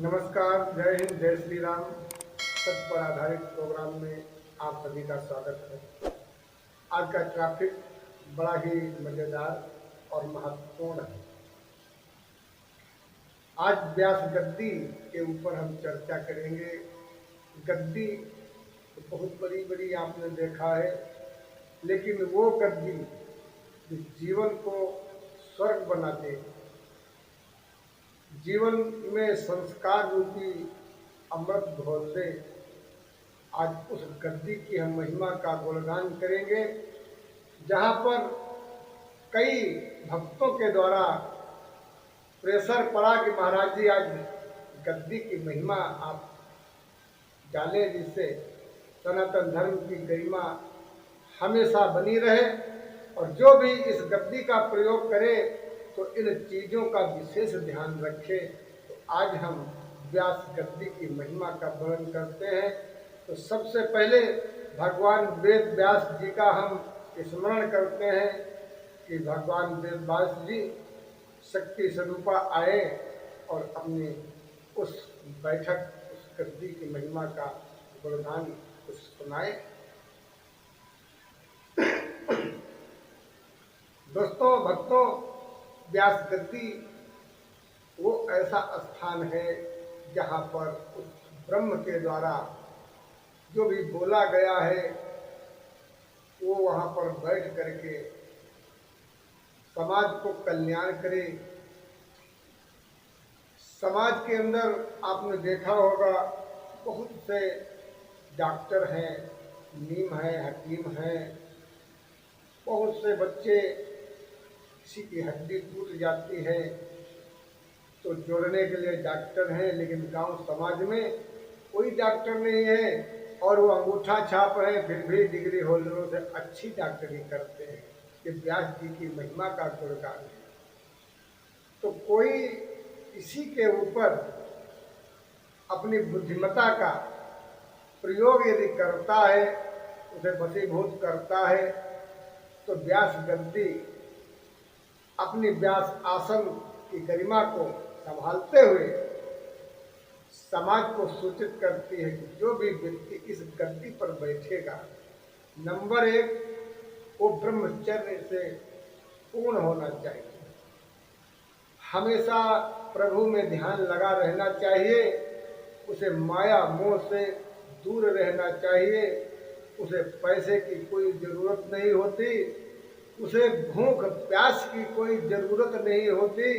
नमस्कार, जय हिंद, जय श्री राम। सत्य पर आधारित प्रोग्राम में आप सभी का स्वागत है। आज का टॉपिक बड़ा ही मज़ेदार और महत्वपूर्ण है। आज व्यास गद्दी के ऊपर हम चर्चा करेंगे। गद्दी तो बहुत बड़ी बड़ी आपने देखा है, लेकिन वो गद्दी जो जीवन को स्वर्ग बना दे, जीवन में संस्कार रूपी अमृत घोल दे, आज उस गद्दी की हम महिमा का गुणगान करेंगे। जहाँ पर कई भक्तों के द्वारा प्रेशर पड़ा कि महाराज जी आज गद्दी की महिमा आप डालें, जिससे सनातन धर्म की गरिमा हमेशा बनी रहे, और जो भी इस गद्दी का प्रयोग करे तो इन चीज़ों का विशेष ध्यान रखे। तो आज हम व्यास गद्दी की महिमा का वर्णन करते हैं। तो सबसे पहले भगवान वेद व्यास जी का हम स्मरण करते हैं कि भगवान वेद व्यास जी शक्ति स्वरूपा आए और अपने उस बैठक, उस गद्दी की महिमा का गुणगान कुछ सुनाए। दोस्तों, भक्तों, व्यास गद्दी वो ऐसा स्थान है जहाँ पर उस ब्रह्म के द्वारा जो भी बोला गया है वो वहाँ पर बैठ करके समाज को कल्याण करे। समाज के अंदर आपने देखा होगा बहुत से डॉक्टर हैं, नीम हैं, हकीम हैं, बहुत से बच्चे, किसी की हड्डी टूट जाती है तो जोड़ने के लिए डॉक्टर हैं, लेकिन गांव समाज में कोई डॉक्टर नहीं है और वो अंगूठा छाप है, फिर भी डिग्री होल्डरों से अच्छी डॉक्टरी करते हैं। ये व्यास जी की महिमा का गुणगान है। तो कोई इसी के ऊपर अपनी बुद्धिमत्ता का प्रयोग यदि करता है, उसे वशीभूत करता है, तो व्यास गद्दी अपनी व्यास आसन की गरिमा को संभालते हुए समाज को सूचित करती है कि जो भी व्यक्ति इस गद्दी पर बैठेगा, नंबर 1, वो ब्रह्मचर्य से पूर्ण होना चाहिए, हमेशा प्रभु में ध्यान लगा रहना चाहिए, उसे माया मोह से दूर रहना चाहिए, उसे पैसे की कोई ज़रूरत नहीं होती, उसे भूख प्यास की कोई ज़रूरत नहीं होती।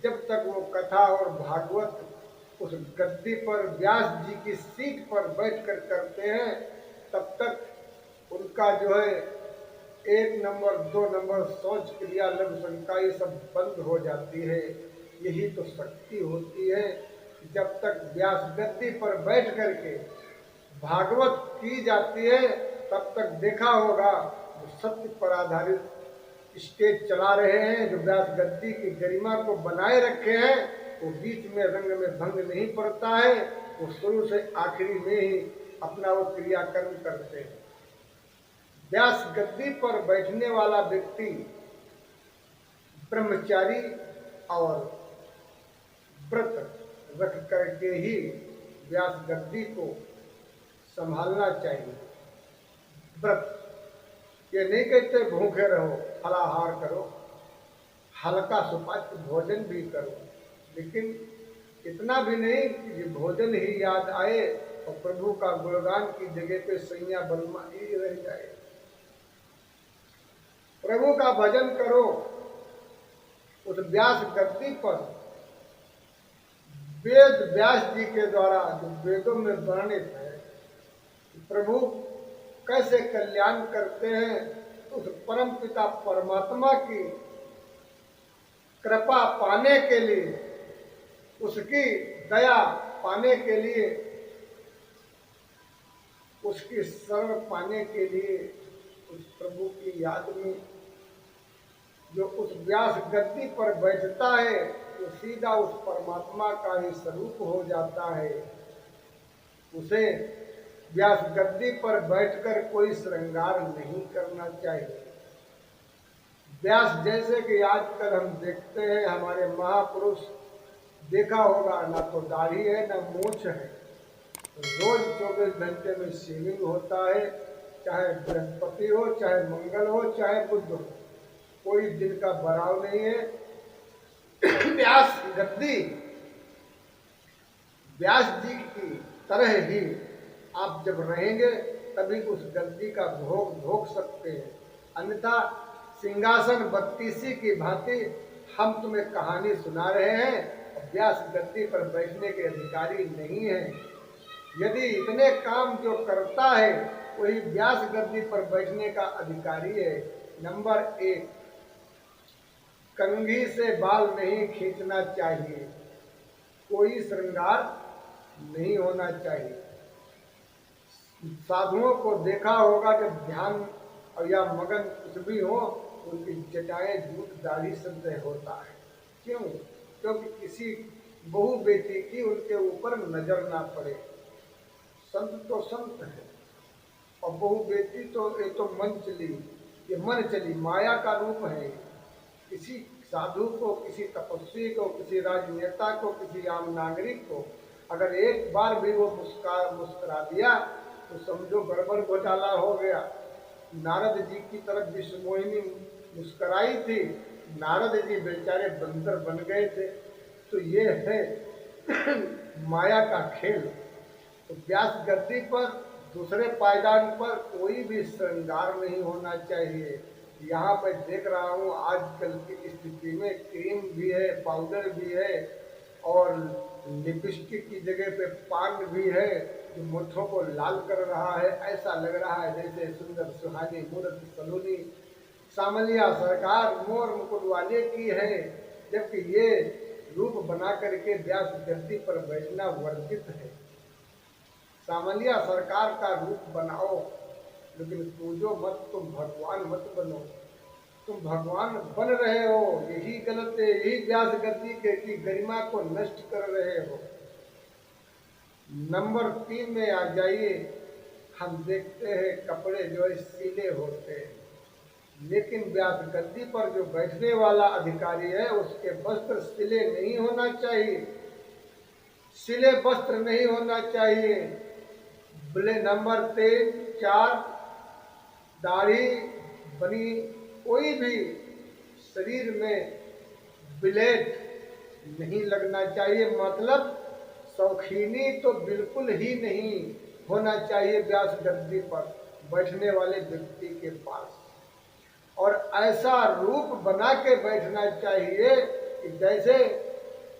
जब तक वो कथा और भागवत उस गद्दी पर व्यास जी की सीट पर बैठकर करते हैं, तब तक उनका जो है 1 नंबर 2 नंबर सोच क्रिया लघु शंका ये सब बंद हो जाती है। यही तो शक्ति होती है। जब तक व्यास गद्दी पर बैठ करके भागवत की जाती है, तब तक देखा होगा जो सत्य पर आधारित स्टेज चला रहे हैं, जो व्यास गद्दी की गरिमा को बनाए रखे हैं, वो बीच में रंग में भंग नहीं पड़ता है, वो शुरू से आखिरी में ही अपना वो क्रियाकर्म करते हैं। व्यास गद्दी पर बैठने वाला व्यक्ति ब्रह्मचारी और व्रत रख करके ही व्यास गद्दी को संभालना चाहिए। व्रत ये नहीं कहते भूखे रहो, फलाहार करो, हल्का सुपाच्य भोजन भी करो, लेकिन इतना भी नहीं कि भोजन ही याद आए और प्रभु का गुणगान की जगह पे सैया बलमा ही रह जाए। प्रभु का भजन करो। उस व्यास गद्दी पर वेद व्यास जी के द्वारा जो वेदों में वर्णित है प्रभु कैसे कल्याण करते हैं, उस परम पिता परमात्मा की कृपा पाने के लिए, उसकी दया पाने के लिए, उसकी शरण पाने के लिए, उस प्रभु की याद में जो उस व्यास गद्दी पर बैठता है, वो सीधा उस परमात्मा का ही स्वरूप हो जाता है। उसे व्यास गद्दी पर बैठकर कोई श्रृंगार नहीं करना चाहिए। व्यास जैसे कि आजकल हम देखते हैं हमारे महापुरुष देखा होगा, ना तो दाढ़ी है ना मूछ है। रोज 24 घंटे में शेविंग होता है, चाहे बृहस्पति हो, चाहे मंगल हो, चाहे बुध हो, कोई दिन का बराव नहीं है। व्यास गद्दी व्यास जी की तरह ही आप जब रहेंगे तभी उस गद्दी का भोग भोग सकते हैं, अन्यथा सिंहासन बत्तीसी की भांति हम तुम्हें कहानी सुना रहे हैं, व्यास गद्दी पर बैठने के अधिकारी नहीं है। यदि इतने काम जो करता है वही व्यास गद्दी पर बैठने का अधिकारी है। नंबर 1, कंघी से बाल नहीं खींचना चाहिए, कोई श्रृंगार नहीं होना चाहिए। साधुओं को देखा होगा जब ध्यान या मगन कुछ भी हो, उनकी जटाएं जूट दाढ़ी से होता है। क्यों? क्योंकि किसी बहू बेटी की उनके ऊपर नजर ना पड़े। संत तो संत है और बहू बेटी तो ये तो मन चली, ये मन चली माया का रूप है। किसी साधु को, किसी तपस्वी को, किसी राजनेता को, किसी आम नागरिक को अगर एक बार भी वो मुस्कुरा दिया तो समझो गड़बड़ घोटाला हो गया। नारद जी की तरफ विश्वमोहिनी मुस्कुराई थी, नारद जी बेचारे बंदर बन गए थे। तो ये है माया का खेल। तो व्यास गद्दी पर, दूसरे पायदान पर कोई भी श्रृंगार नहीं होना चाहिए। यहाँ मैं देख रहा हूँ आजकल की स्थिति में क्रीम भी है, पाउडर भी है और लिपस्टिक की जगह पे पान भी है जो मुठों को लाल कर रहा है। ऐसा लग रहा है जैसे सुंदर सुहानी मूर्त सलोनी सामलिया सरकार मोर मुकुट वाले की है, जबकि ये रूप बना करके व्यास गद्दी पर बैठना वर्जित है। सामलिया सरकार का रूप बनाओ, लेकिन पूजो मत, तुम भगवान मत बनो। तुम भगवान बन रहे हो, यही गलत है, यही व्यास गद्दी की गरिमा को नष्ट कर रहे हो। नंबर 3 में आ जाइए। हम देखते हैं कपड़े जो है सिले होते हैं, लेकिन व्यास गद्दी पर जो बैठने वाला अधिकारी है उसके वस्त्र सिले नहीं होना चाहिए, सिले वस्त्र नहीं होना चाहिए। नंबर 3, 4, दाढ़ी बनी कोई भी शरीर में ब्लेड नहीं लगना चाहिए, मतलब शौकीनी तो बिल्कुल ही नहीं होना चाहिए व्यास गद्दी पर बैठने वाले व्यक्ति के पास। और ऐसा रूप बना के बैठना चाहिए कि जैसे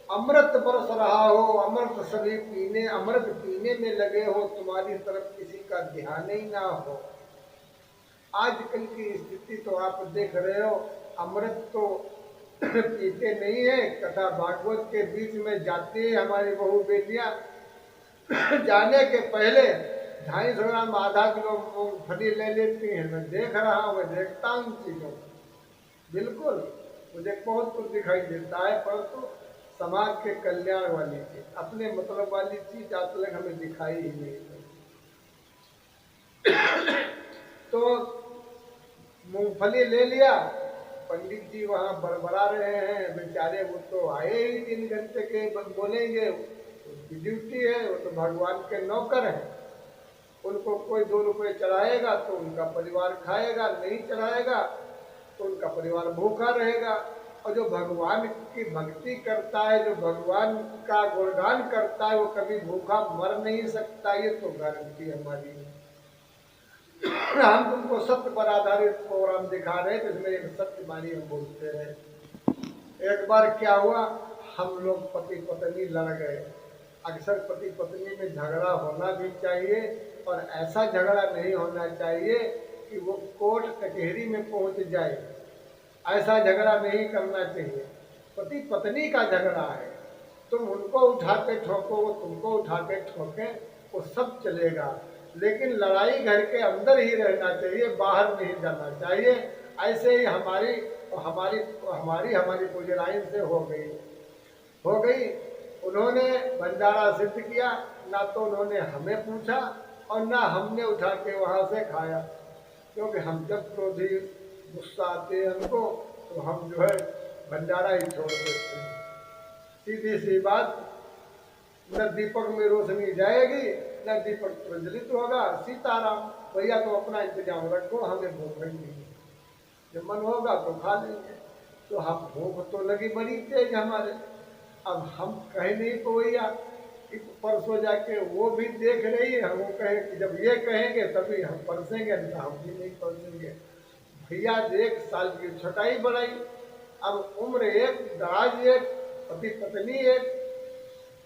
अमृत बरस रहा हो, अमृत सभी पीने, अमृत पीने में लगे हो, तुम्हारी तरफ किसी का ध्यान ही ना हो। आजकल की स्थिति तो आप देख रहे हो, अमृत तो पीते नहीं है। कथा भागवत के बीच में जाती है हमारी बहू बेटियां, जाने के पहले 250 ग्राम आधा किलो मूंगफली ले लेती हैं। मैं देख रहा हूँ, मैं देखता हूँ चीज़ों को, बिल्कुल मुझे बहुत कुछ दिखाई देता है, परंतु समाज के कल्याण वाली चीज, अपने मतलब वाली चीज आज तक हमें दिखाई ही नहीं। तो मूंगफली ले लिया, पंडित जी वहाँ बड़बड़ा रहे हैं बेचारे, वो तो आए ही 3 घंटे के, बोलेंगे उनकी ड्यूटी है, वो तो भगवान के नौकर हैं। उनको कोई 2 रुपये चढ़ाएगा तो उनका परिवार खाएगा, नहीं चढ़ाएगा तो उनका परिवार भूखा रहेगा। और जो भगवान की भक्ति करता है, जो भगवान का गुणगान करता है, वो कभी भूखा मर नहीं सकता, ये तो गारंटी हमारी है। हम तुमको सत्य पर आधारित प्रोग्राम दिखा रहे हैं, जिसमें एक सत्य वाणी हम बोलते हैं। एक बार क्या हुआ, हम लोग पति पत्नी लड़ गए। अक्सर पति पत्नी में झगड़ा होना भी चाहिए, और ऐसा झगड़ा नहीं होना चाहिए कि वो कोर्ट कचहरी में पहुंच जाए। ऐसा झगड़ा नहीं करना चाहिए। पति पत्नी का झगड़ा है, तुम उनको उठा के ठोको, वो तुमको उठा के ठोके, वो सब चलेगा, लेकिन लड़ाई घर के अंदर ही रहना चाहिए, बाहर नहीं जाना चाहिए। ऐसे ही हमारी गुजराइन से हो गई। उन्होंने भंडारा सिद्ध किया, ना तो उन्होंने हमें पूछा और ना हमने उठा के वहाँ से खाया, क्योंकि हम जब क्रोधी गुस्सा आते हैं हमको, तो हम जो है भंडारा ही छोड़ देते हैं। सीधी सी बात, न दीपक में रोशनी जाएगी न दीपक प्रज्वलित होगा। सीताराम। भैया तो अपना इंतजाम रखो, हमें भूख लगी नहीं, जब मन होगा तो खा लेंगे। तो हम भूख तो लगी बड़ी तेज हमारे, अब हम कह नहीं तो भैया कि परसों जाके वो भी देख रही है, हम वो कहें कि जब ये कहेंगे तभी हम परसेंगे, नहीं तो हम भी नहीं परसेंगे। भैया एक साल की छोटाई बढ़ाई, अब उम्र एक, दराज एक, पति पत्नी एक,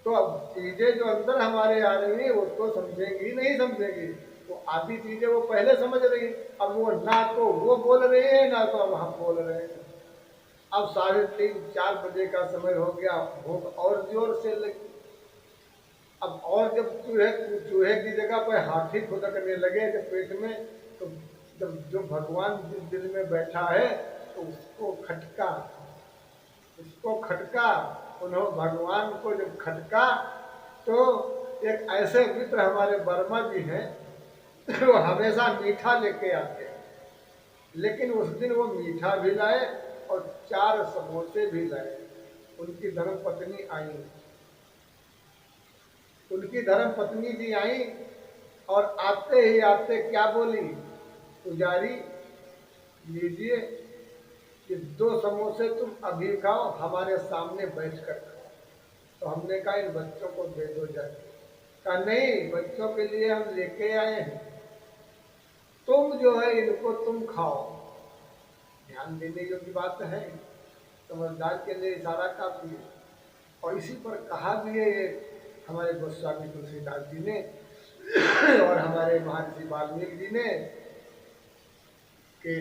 तो अब चीजें जो अंदर हमारे आ रही है वो तो समझेंगी नहीं समझेंगी, तो आधी चीजें वो पहले समझ रही, अब वो ना तो वो बोल रही है ना तो अब हम बोल रहे हैं। अब 3:30-4 बजे का समय हो गया, भूख और जोर से लगी। अब और जब चूहे की जगह पर हाथी खुदकने लगे जब पेट में, तो जब जो भगवान जिस दिल में बैठा है तो उसको खटका उन्होंने भगवान को जब खटका, तो एक ऐसे मित्र हमारे वर्मा जी हैं वो हमेशा मीठा लेके आते हैं, लेकिन उस दिन वो मीठा भी लाए और 4 समोसे भी लाए। उनकी धर्मपत्नी आई, उनकी धर्मपत्नी जी आई और आते ही आते क्या बोली, पुजारी लीजिए कि 2 समोसे तुम अभी खाओ, हमारे सामने बैठ कर खाओ। तो हमने कहा इन बच्चों को दे दो जाके। कहा नहीं, बच्चों के लिए हम लेके आए हैं, तुम जो है इनको तुम खाओ। ध्यान देने योग्य बात है, समझदार के लिए इशारा काफी है। और इसी पर कहा भी है ये हमारे गोस्वामी तुलसीदास जी ने और हमारे महर्षि वाल्मीकि जी ने कि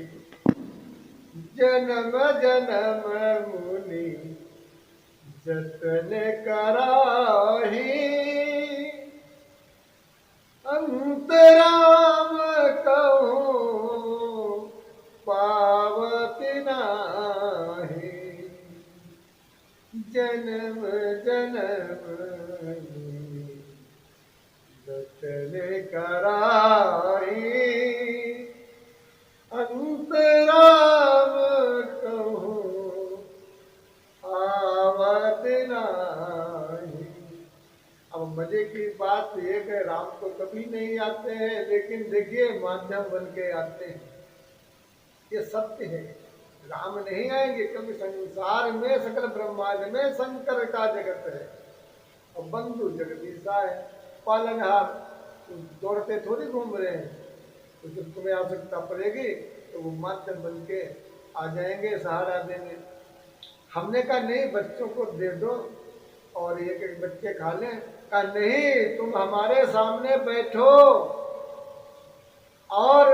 जन्म जन्म मुनि जतन कराही, अंतराम कहूँ पावती नाही। जन्म जन्म जतन कराही, अंतराम कहूँ आवत नाही। अब मजे की बात ये कि राम तो कभी नहीं आते हैं, लेकिन देखिए माध्यम बन के आते हैं, ये सत्य है। राम नहीं आएंगे क्योंकि संसार में सकल ब्रह्मांड में शंकर का जगत है और बंधु जगदीशा है, पालनहार। दौड़ते थोड़ी घूम रहे हैं, तो जब तुम्हें आवश्यकता पड़ेगी तो वो माध्यम बन के आ जाएंगे सहारा देने। हमने कहा नहीं, बच्चों को दे दो और एक एक बच्चे खा लें। कहा नहीं, तुम हमारे सामने बैठो और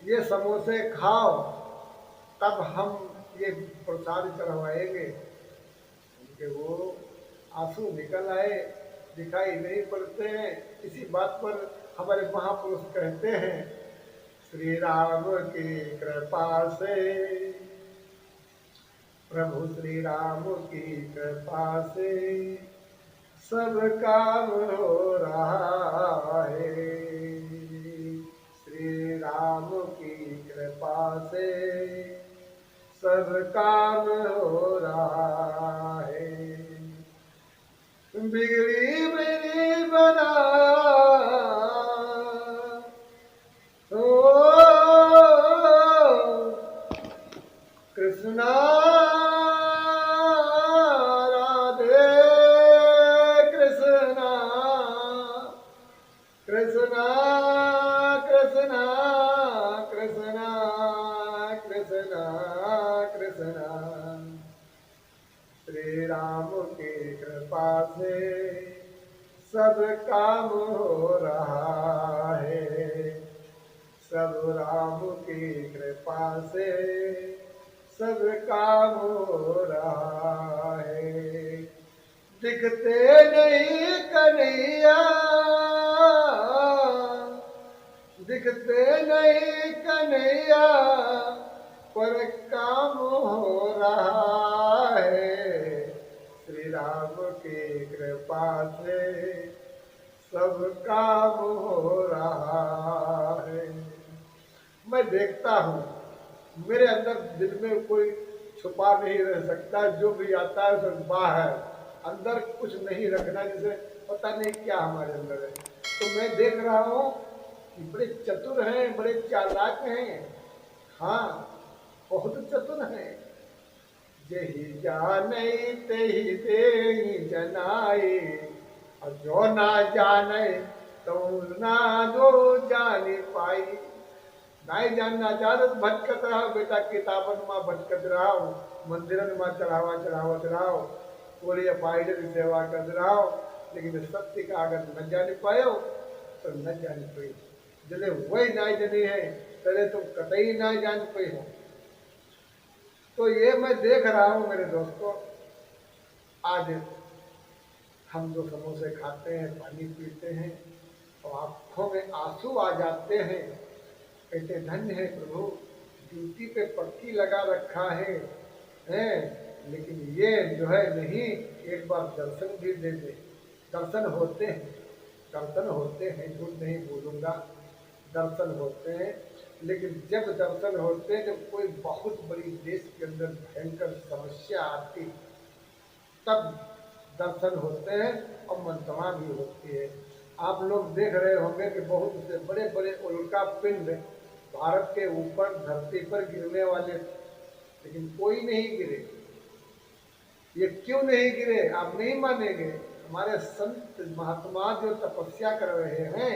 ये समोसे खाओ, तब हम ये प्रसाद चढ़वाएंगे। उनके वो आंसू निकल आए, दिखाई नहीं पड़ते हैं। इसी बात पर हमारे महापुरुष कहते हैं, श्री राम की कृपा से, प्रभु श्री राम की कृपा से सब काम हो रहा है। श्री राम की कृपा से सब काम हो रहा है। बिगड़ी मेरी बना ओ कृष्णा राधे कृष्णा, कृष्णा कृष्णा कृष्णा कृष्णा कृष्णा। श्री राम की कृपा से सब काम हो रहा है। सब राम की कृपा से सब काम हो रहा है। दिखते नहीं कन्हैया, दिखते नहीं कन्हैया, पर काम हो रहा है। श्री राम की कृपा से सब काम हो रहा है। मैं देखता हूँ मेरे अंदर दिल में कोई छुपा नहीं रह सकता, जो भी आता है सब बाहर, अंदर कुछ नहीं रखना, जैसे पता नहीं क्या हमारे अंदर है। तो मैं देख रहा हूँ कि बड़े चतुर हैं, बड़े चालाक हैं, हाँ बहुत चतुर हैं। जही जाने तेही दे जनाए, और जो ना जाने तो ना जो जाने पाई। नहीं जानना चाहते तो भटकत रहो बेटा, किताबन में भटकत रहो, मंदिरन में चढ़ावा चढ़ावत रहो, पूरी पाइड की सेवा कर रहो, लेकिन सत्य का अगर न जान पायो तो न जान पाई। जले वही ना जनी है तले तुम कतई ना जान पाई हो। तो ये मैं देख रहा हूँ मेरे दोस्तों, आज हम जो समोसे खाते हैं, पानी पीते हैं, और आंखों में आंसू आ जाते हैं, कहते धन्य है प्रभु, ड्यूटी पे पक्की लगा रखा है, लेकिन ये जो है नहीं, एक बार दर्शन भी दे दे। दर्शन होते हैं, दर्शन होते हैं, झूठ नहीं बोलूँगा, दर्शन होते हैं, लेकिन जब दर्शन होते हैं, जब कोई बहुत बड़ी देश के अंदर भयंकर समस्या आती, तब दर्शन होते हैं और मंत्रणा भी होती है। आप लोग देख रहे होंगे कि बहुत से बड़े बड़े उल्का पिंड भारत के ऊपर धरती पर गिरने वाले, लेकिन कोई नहीं गिरे। ये क्यों नहीं गिरे आप नहीं मानेंगे। हमारे संत महात्मा जो तपस्या कर रहे हैं,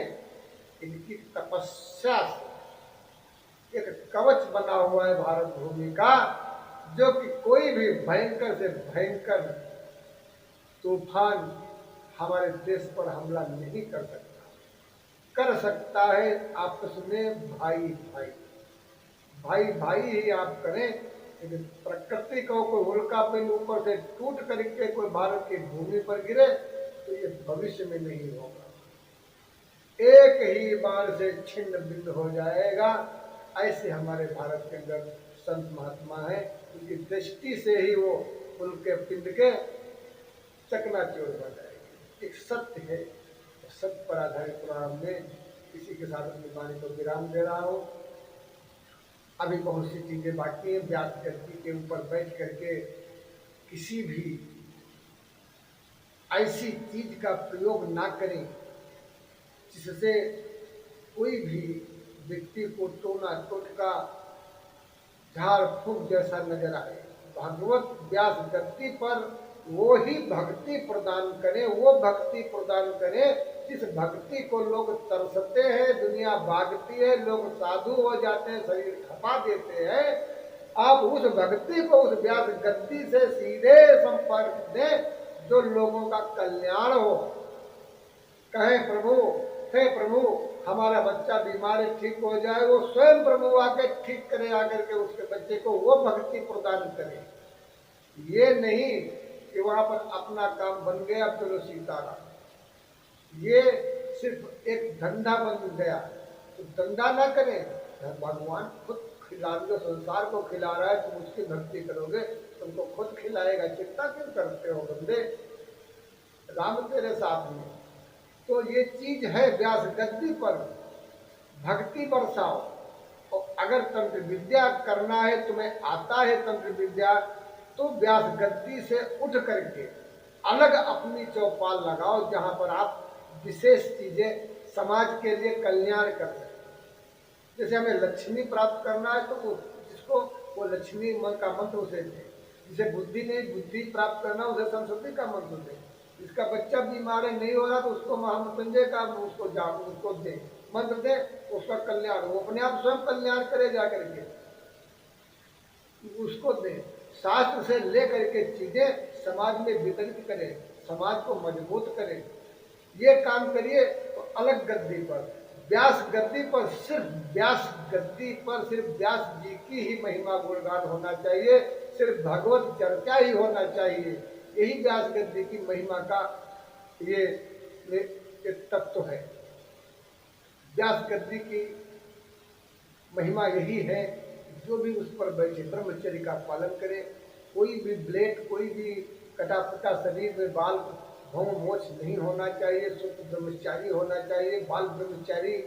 इनकी तपस्या से एक कवच बना हुआ है भारत भूमि का, जो कि कोई भी भयंकर से भयंकर तूफान हमारे देश पर हमला नहीं कर सकता। कर सकता है आपस में भाई भाई, भाई भाई ही आप करें, लेकिन प्रकृति को कोई उल्का पिंड ऊपर से टूट करके कोई भारत की भूमि पर गिरे तो ये भविष्य में नहीं होगा, एक ही बार से छिन्न भिन्न हो जाएगा। ऐसे हमारे भारत के अंदर संत महात्मा है, उनकी दृष्टि से ही वो उनके पिंड के चकनाचूर हो जाएगी। एक सत्य है, सत्य पर आधारित प्रोग्राम में इसी के साथ अपनी वाणी को विराम दे रहा हूँ। अभी बहुत सी चीजें बाकी हैं। व्यास गद्दी के ऊपर बैठ करके किसी भी ऐसी चीज का प्रयोग ना करें जिससे कोई भी व्यक्ति को टोना टोटका झाड़ फूक जैसा नजर आए। भगवत व्यास गद्दी पर वो ही भक्ति प्रदान करें, वो भक्ति प्रदान करें जिस भक्ति को लोग तरसते हैं, दुनिया भागती है, लोग साधु हो जाते हैं, शरीर खपा देते हैं। आप उस भक्ति को उस व्यास गद्दी से सीधे संपर्क दें जो लोगों का कल्याण हो। कहें प्रभु, हे प्रभु हमारा बच्चा बीमार है, ठीक हो जाए, वो स्वयं प्रभु आके ठीक करे, आकर के उसके बच्चे को वो भक्ति प्रदान करे। ये नहीं कि वहां पर अपना काम बन गया चलो सीताराम, ये सिर्फ एक धंधा बन गया। तो धंधा ना करें, भगवान खुद खिला, जो संसार को खिला रहा है तुम उसकी भक्ति करोगे, तुमको खुद खिलाएगा, चिंता क्यों करते हो बंदे, राम तेरे साथ में। तो ये चीज है, व्यास गद्दी पर भक्ति बरसाओ। और अगर तंत्र विद्या करना है, तुम्हें आता है तंत्र विद्या, तो व्यास गद्दी से उठ करके अलग अपनी चौपाल लगाओ, जहां पर आप विशेष चीजें समाज के लिए कल्याण कर सकते। जैसे हमें लक्ष्मी प्राप्त करना है तो वो जिसको वो लक्ष्मी मन का मंत्र उसे दे, जिसे बुद्धि नहीं बुद्धि प्राप्त करना उसे सरस्वती का मंत्र दे, जिसका बच्चा बीमार है नहीं हो रहा तो उसको महामृत्युंजय का उसको जाप उसको दे मंत्र दे, उसका कल्याण, वो अपने आप स्वयं कल्याण करे जा करके, उसको दे। शास्त्र से लेकर के चीजें समाज में वितरित करें, समाज को मजबूत करें, ये काम करिए। तो अलग गद्दी पर, व्यास गद्दी पर, सिर्फ व्यास गद्दी पर सिर्फ व्यास जी की ही महिमा गुणगान होना चाहिए, सिर्फ भगवत चर्चा ही होना चाहिए। यही व्यास गद्दी की महिमा का ये तत्व है। व्यास गद्दी की महिमा यही है, जो भी उस पर बैठे ब्रह्मचर्य का पालन करे। कोई भी ब्लेड, कोई भी कटा फटा शरीर में बाल भौम मोछ नहीं होना चाहिए, शुद्ध ब्रह्मचारी होना चाहिए, बाल ब्रह्मचारी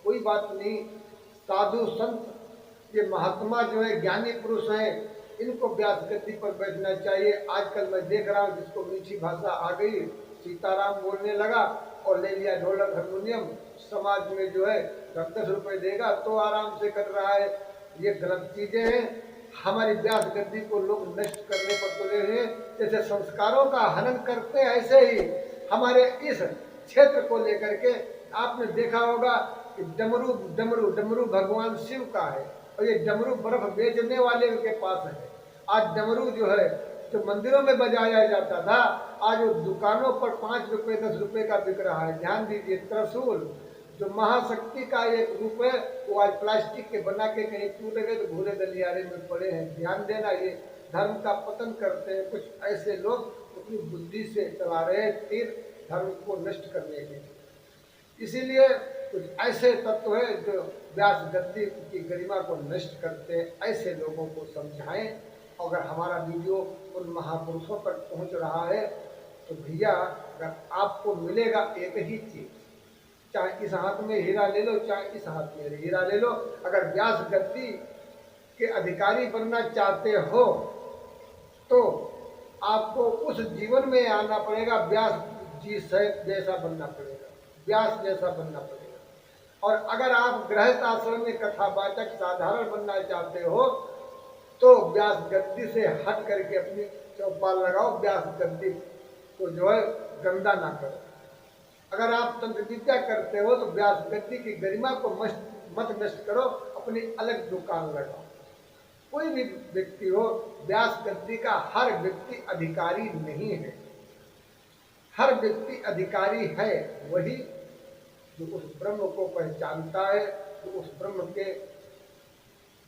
कोई बात नहीं। साधु संत ये महात्मा जो है ज्ञानी पुरुष हैं, इनको व्यास गद्दी पर बैठना चाहिए। आजकल मैं देख रहा हूँ जिसको मीठी भाषा आ गई, सीताराम बोलने लगा और ले लिया ढोलक हारमोनियम, समाज में जो है 10-10 रुपए देगा तो आराम से कर रहा है। ये गलत चीजें हैं। हमारी व्यास गद्दी को लोग नष्ट करने पर तुले हैं। जैसे संस्कारों का हनन करते हैं, ऐसे ही हमारे इस क्षेत्र को लेकर के आपने देखा होगा कि डमरू डमरू डमरू भगवान शिव का है और ये डमरू बर्फ बेचने वाले के पास है। आज डमरू जो है जो मंदिरों में बजाया जाता था, आज वो दुकानों पर 5 रुपए 10 रुपए का बिक रहा है। ध्यान दीजिए, त्रिशूल जो महाशक्ति का एक रूप है वो आज प्लास्टिक के बना के कहीं टूट गए तो भूले गलियारे में पड़े हैं। ध्यान देना, ये धर्म का पतन करते हैं कुछ ऐसे लोग, अपनी बुद्धि से चला रहे हैं तीर धर्म को नष्ट करने के लिए। इसीलिए कुछ ऐसे तत्व है जो व्यास गद्दी की गरिमा को नष्ट करते हैं, ऐसे लोगों को समझाएं। अगर हमारा वीडियो उन महापुरुषों तक पहुंच रहा है तो भैया अगर आपको मिलेगा एक ही चीज, चाहे इस हाथ में हीरा ले लो चाहे इस हाथ में हीरा ले लो, अगर व्यास गद्दी के अधिकारी बनना चाहते हो तो आपको उस जीवन में आना पड़ेगा, व्यास जी सहित जैसा बनना पड़ेगा, व्यास जैसा बनना पड़ेगा। और अगर आप गृहस्थ आश्रम में कथावाचक साधारण बनना चाहते हो तो व्यास गद्दी से हट करके अपनी चौपाल लगाओ, व्यास गद्दी को जो है गंदा ना करो। अगर आप तंत्र विद्या करते हो तो व्यास गद्दी की गरिमा को मत नष्ट करो, अपनी अलग दुकान लगाओ। कोई भी व्यक्ति हो, व्यास गद्दी का हर व्यक्ति अधिकारी नहीं है। हर व्यक्ति अधिकारी है वही जो उस ब्रह्म को पहचानता है, जो उस ब्रह्म के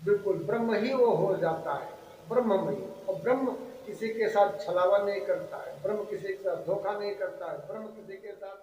बिल्कुल ब्रह्म ही वो हो जाता है, ब्रह्ममयी। और ब्रह्म किसी के साथ छलावा नहीं करता है, ब्रह्म किसी के साथ धोखा नहीं करता है, ब्रह्म किसी के साथ